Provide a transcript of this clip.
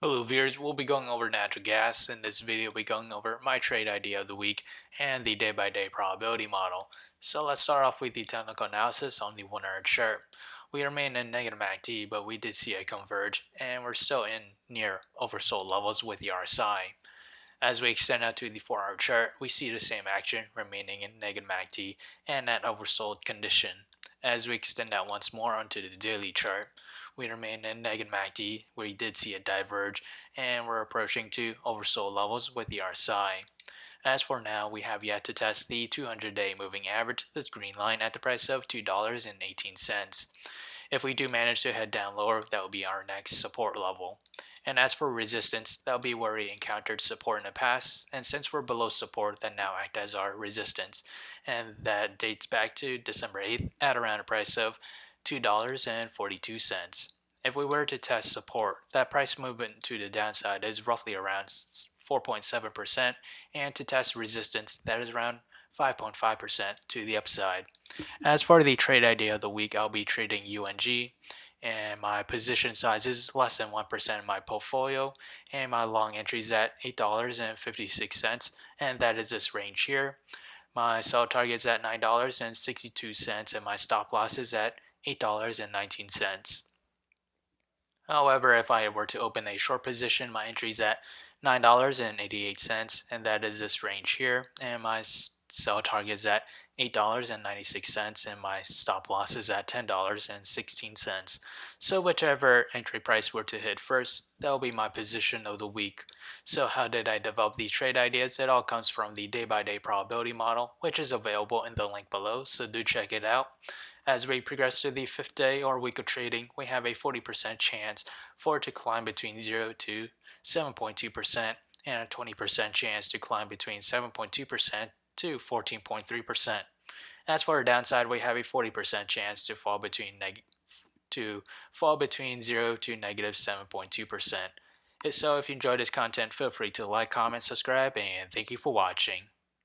Hello viewers, we'll be going over natural gas. In this video we'll be going over my trade idea of the week and the day-by-day probability model. So let's start off with the technical analysis on the 1 hour chart. We remain in negative MACD, but we did see a converge and we're still in near oversold levels with the RSI. As we extend out to the 4 hour chart, we see the same action remaining in negative MACD and that oversold condition. As we extend out once more onto the daily chart, we remain in negative MACD where we did see it diverge and we're approaching to oversold levels with the RSI. As for now, we have yet to test the 200-day moving average, this green line, at the price of $2.18. If we do manage to head down lower, that will be our next support level. And as for resistance, that will be where we encountered support in the past, and since we're below support, that now act as our resistance, and that dates back to December 8th at around a price of $2.42. If we were to test support, that price movement to the downside is roughly around 4.7%, and to test resistance, that is around 5.5% to the upside. As for the trade idea of the week, I'll be trading UNG, and my position size is less than 1% in my portfolio, and my long entry is at $8.56, and that is this range here. My sell target is at $9.62, and my stop loss is at $8.19. However, if I were to open a short position, my entry is at $9.88, and that is this range here, and my sell target is at $8.96, and my stop loss is at $10.16. So whichever entry price were to hit first, that will be my position of the week. So how did I develop these trade ideas? It all comes from the day-by-day probability model, which is available in the link below, so do check it out. As we progress to the 5th day or week of trading, we have a 40% chance for it to climb between 0 to 7.2% and a 20% chance to climb between 7.2% to 14.3%. As for our downside, we have a 40% chance to fall between 0 to negative 7.2%. So if you enjoyed this content, feel free to like, comment, subscribe, and thank you for watching.